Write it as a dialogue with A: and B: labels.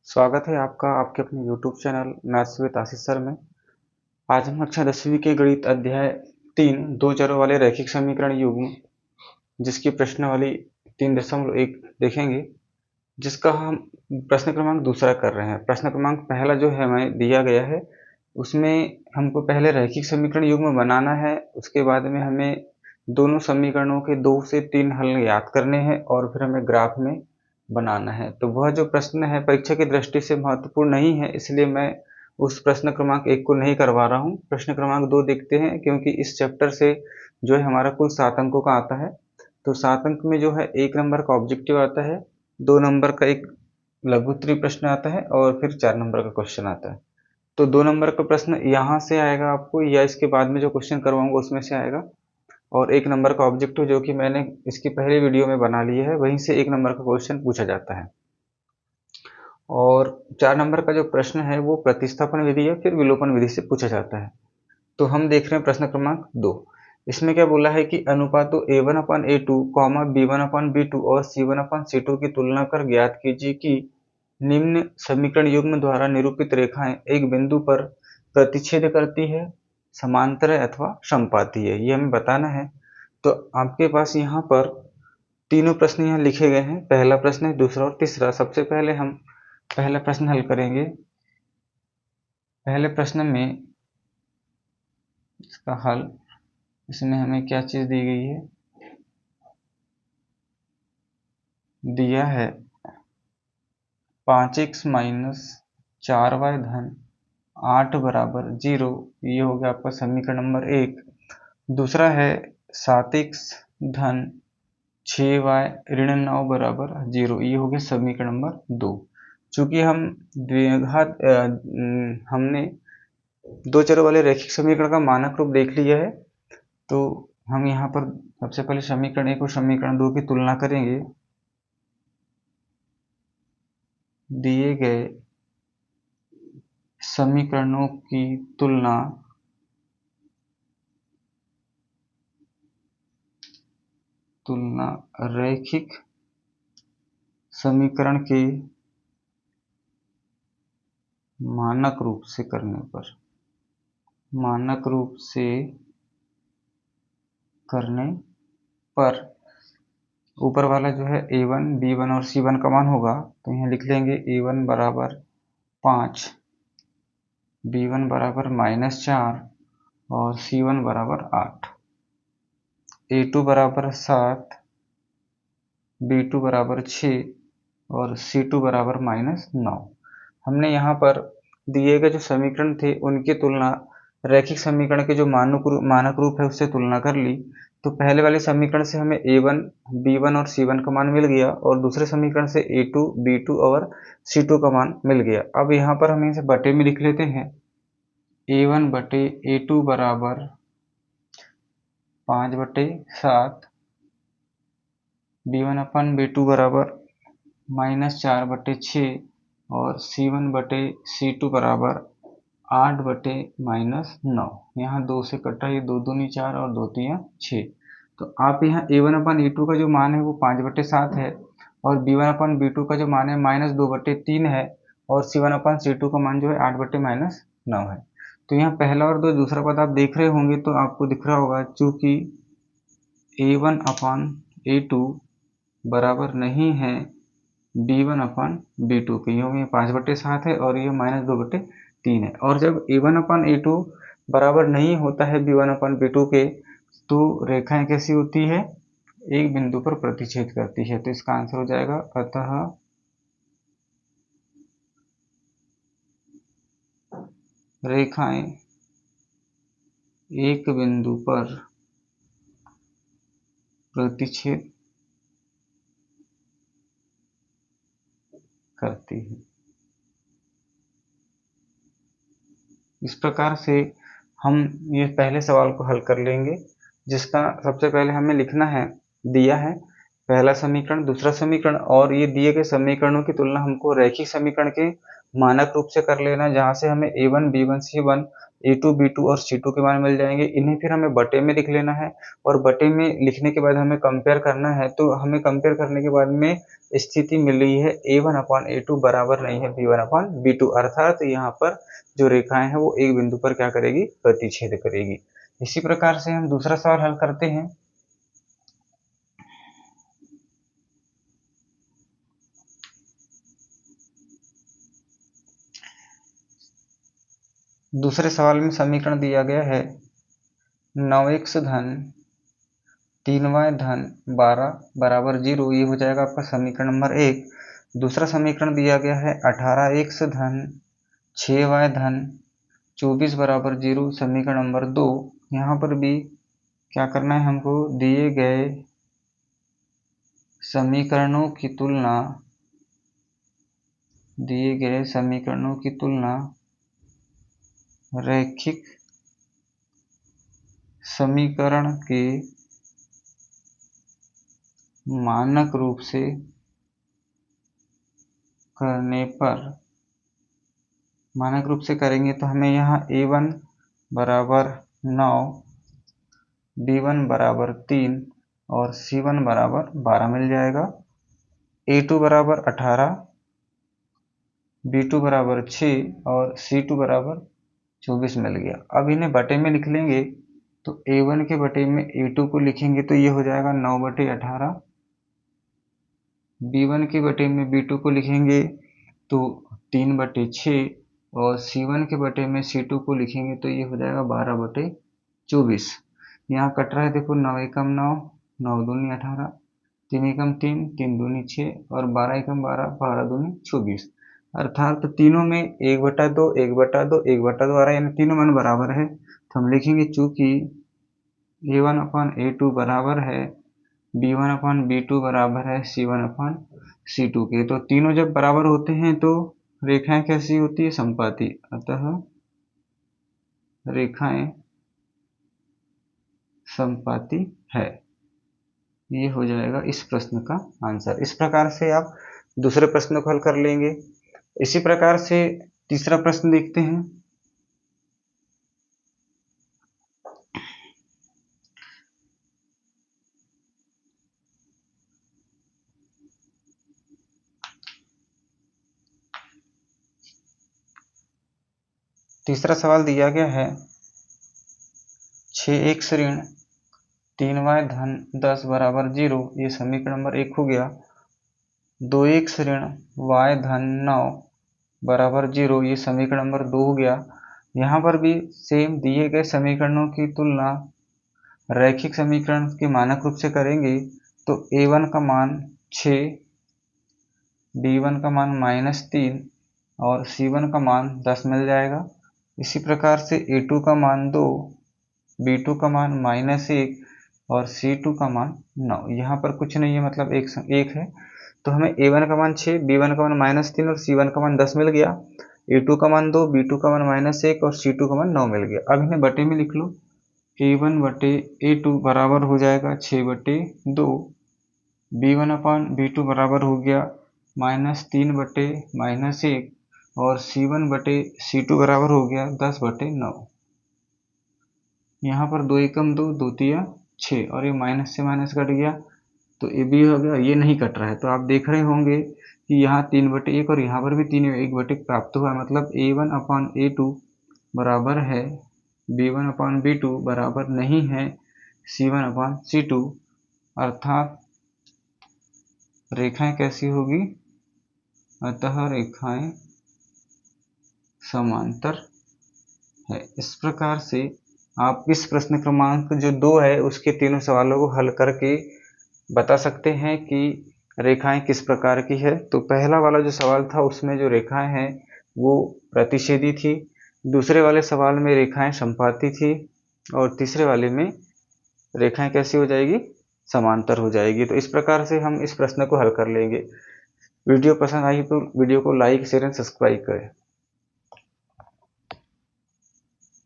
A: स्वागत है आपका आपके अपने YouTube channel maths with Ashish sir में। आज हम कक्षा 10वीं के गणित अध्याय 3 दो चरों वाले रैखिक समीकरण युग्म जिसकी प्रश्नावली 3.1 देखेंगे, जिसका हम प्रश्न क्रमांक दूसरा कर रहे हैं। प्रश्न क्रमांक पहला जो है हमें दिया गया है, उसमें हमको पहले रैखिक समीकरण युग्म बनाना है। उसके बाद में हमें दोनों समीकरणों के 2 से 3 हल याद करने हैं और फिर हमें ग्राफ में बनाना है। तो वह जो प्रश्न है परीक्षा की दृष्टि से महत्वपूर्ण नहीं है, इसलिए मैं उस प्रश्न क्रमांक 1 को नहीं करवा रहा हूँ। प्रश्न क्रमांक 2 देखते हैं, क्योंकि इस चैप्टर से जो है हमारा कुल 7 अंकों का आता है। तो 7 अंक में जो है 1 नंबर का ऑब्जेक्टिव आता है, 2 नंबर का एक लघु उत्तरीय प्रश्न आता है और फिर 4 नंबर का क्वेश्चन आता है। तो 2 नंबर का प्रश्न यहाँ से आएगा आपको, या इसके बाद में जो क्वेश्चन करवाऊंगा उसमें से आएगा, और 1 नंबर का ऑब्जेक्टिव जो कि मैंने इसकी पहले वीडियो में बना लिया है, वहीं से 1 नंबर का क्वेश्चन पूछा जाता है। और 4 नंबर का जो प्रश्न है वो प्रतिस्थापन विधि या फिर विलोपन विधि से पूछा जाता है। तो हम देख रहे हैं प्रश्न क्रमांक 2। इसमें क्या बोला है कि अनुपातों a1/a2, b1/b2 और c1/c2 की तुलना कर ज्ञात कीजिए कि निम्न समीकरण युग्म द्वारा निरूपित रेखाएं एक बिंदु पर प्रतिच्छेद करती है, समांतर है अथवा समपाती है। ये हमें बताना है। तो आपके पास यहाँ पर तीनों प्रश्न यहाँ लिखे गए हैं। पहला प्रश्न है, दूसरा और तीसरा। सबसे पहले हम पहला प्रश्न हल करेंगे। पहले प्रश्न में इसका हल, इसमें हमें क्या चीज दी गई है, दिया है 5x - 4y धन 8 बराबर 0। ये हो गया आपका समीकरण नंबर 1। दूसरा है 7x धन 6y ऋण 9 बराबर 0। ये हो गया समीकरण नंबर 2। चूंकि हम द्विघात हमने दो चरों वाले रैखिक समीकरण का मानक रूप देख लिया है, तो हम यहाँ पर सबसे पहले समीकरण 1 और समीकरण 2 की तुलना करेंगे। दिए गए समीकरणों की तुलना रैखिक समीकरण के मानक रूप से करने पर ऊपर वाला जो है a1, b1 और c1 का मान होगा, तो यहाँ लिख लेंगे a1 बराबर 5, b1 बराबर -4 और c1 बराबर 8, a2 बराबर 7, b2 बराबर 6 और c2 बराबर -9। हमने यहाँ पर दिए गए जो समीकरण थे उनकी तुलना रैखिक समीकरण के जो मानक रूप है उससे तुलना कर ली। तो पहले वाले समीकरण से हमें a1, b1 और c1 का मान मिल गया, और दूसरे समीकरण से a2, b2 और c2 का मान मिल गया। अब यहाँ पर हम इसे बटे में लिख लेते हैं। a1 बटे a2 बराबर 5/7, b1/b2 बराबर -4/6 और c1 बटे c2 बराबर 8/-9। यहाँ 2 से कटा, ये 2 दूनी 4 और 2 तिया 6। तो आप यहाँ a1/a2 का जो मान है वो 5/7 है, और b1/b2 का जो मान है -2/3 है, और c1/c2 का मान जो है 8/-9 है। तो यहाँ पहला और दूसरा पद आप देख रहे होंगे, तो आपको दिख रहा होगा चूंकि a1/a2 बराबर नहीं है b1/b2 के, ये 5/7 है और ये -2/3 है। और जब a1/a2 बराबर नहीं होता है b1/b2 के, तो रेखाएं कैसी होती है, एक बिंदु पर प्रतिच्छेद करती है। तो इसका आंसर हो जाएगा, अतः रेखाएं एक बिंदु पर प्रतिच्छेद करती है। इस प्रकार से हम ये पहले सवाल को हल कर लेंगे, जिसका सबसे पहले हमें लिखना है, दिया है पहला समीकरण, दूसरा समीकरण, और ये दिए गए समीकरणों की तुलना हमको रैखिक समीकरण के मानक रूप से कर लेना, जहाँ से हमें a1, b1, c1 A2 B2 और C2 के मान मिल जाएंगे। इन्हें फिर हमें बटे में लिख लेना है और बटे में लिखने के बाद हमें कंपेयर करना है। तो हमें कंपेयर करने के बाद में स्थिति मिल रही है A1/A2 बराबर नहीं है B1/B2, अर्थात यहाँ पर जो रेखाएं हैं वो एक बिंदु पर क्या करेगी, प्रतिच्छेद करेगी। इसी प्रकार से हम दूसरा सवाल हल करते हैं। दूसरे सवाल में समीकरण दिया गया है 9x धन 3y धन 12 बराबर 0, ये हो जाएगा आपका समीकरण नंबर 1। दूसरा समीकरण दिया गया है 18x धन 6y धन 24 बराबर 0, समीकरण नंबर 2। यहाँ पर भी क्या करना है हमको, दिए गए समीकरणों की तुलना रैखिक समीकरण के मानक रूप से करने पर, मानक रूप से करेंगे तो हमें यहाँ A1 बराबर 9, B1 बराबर 3 और C1 बराबर 12 मिल जाएगा। A2 बराबर 18, B2 बराबर 6 और C2 बराबर 24 मिल गया। अब इन्हें बटे में लिख लेंगे तो A1 के बटे में A2 को लिखेंगे तो ये हो जाएगा 9/18, B1 के बटे में B2 को लिखेंगे तो 3/6 और C1 के बटे में C2 को लिखेंगे तो ये हो जाएगा 12/24। यहाँ कट रहा है, देखो 9 एकम 9, 9 दूनी 18, 3 एकम 3, 3 दूनी 6 और 12 एकम 12, 12 दूनी 24। अर्थात तीनों में 1/2, 1/2, 1/2 आ रहा है, यानी तीनों मान बराबर है। तो हम लिखेंगे चूंकि A1/A2 बराबर है B1/B2 बराबर है C1/C2 के, तो तीनों जब बराबर होते हैं तो रेखाएं कैसी होती है, समपाती। अतः रेखाएं समपाती है। ये हो जाएगा इस प्रश्न का आंसर। इस प्रकार से आप दूसरे प्रश्न को हल कर लेंगे। इसी प्रकार से तीसरा प्रश्न देखते हैं। तीसरा सवाल दिया गया है 6x ऋण 3y धन 10 बराबर 0, ये समीकरण नंबर 1 हो गया। 2x ऋण y धन 9 बराबर 0, ये समीकरण नंबर 2 हो गया। यहाँ पर भी सेम दिए गए समीकरणों की तुलना रैखिक समीकरण के मानक रूप से करेंगे तो A1 का मान 6, B1 का मान -3 और C1 का मान 10 मिल जाएगा। इसी प्रकार से A2 का मान 2, B2 का मान -1 और C2 का मान 9। यहाँ पर कुछ नहीं है, मतलब एक है, तो हमें A1 का मान 6, B1 का मान -3 और C1 का मान 10 मिल गया। A2 का मान 2, B2 का मान -1 और C2 का मान 9 मिल गया। अब इन्हें बटे में लिख लो। A1/A2 बराबर हो जाएगा 6/2, B1/B2 बराबर हो गया -3/-1 और C1/C2 बराबर हो गया 10/9। यहाँ पर 2 एकम 2, 2 तिया 6 और ये माइनस से माइनस कट गया तो ये भी हो गया, ये नहीं कट रहा है। तो आप देख रहे होंगे कि यहाँ 3/1 और यहाँ पर भी 3/1 प्राप्त हुआ, मतलब A1/A2 बराबर है B1/B2 बराबर नहीं है C1/C2, अर्थात रेखाएं कैसी होगी, अतः रेखाएं समांतर है। इस प्रकार से आप इस प्रश्न क्रमांक जो 2 है उसके तीनों सवालों को हल करके बता सकते हैं कि रेखाएं किस प्रकार की है। तो पहला वाला जो सवाल था उसमें जो रेखाएं हैं वो प्रतिच्छेदी थी, दूसरे वाले सवाल में रेखाएं समपाती थी और तीसरे वाले में रेखाएं कैसी हो जाएगी, समांतर हो जाएगी। तो इस प्रकार से हम इस प्रश्न को हल कर लेंगे। वीडियो पसंद आई तो वीडियो को लाइक, शेयर एंड सब्सक्राइब करें।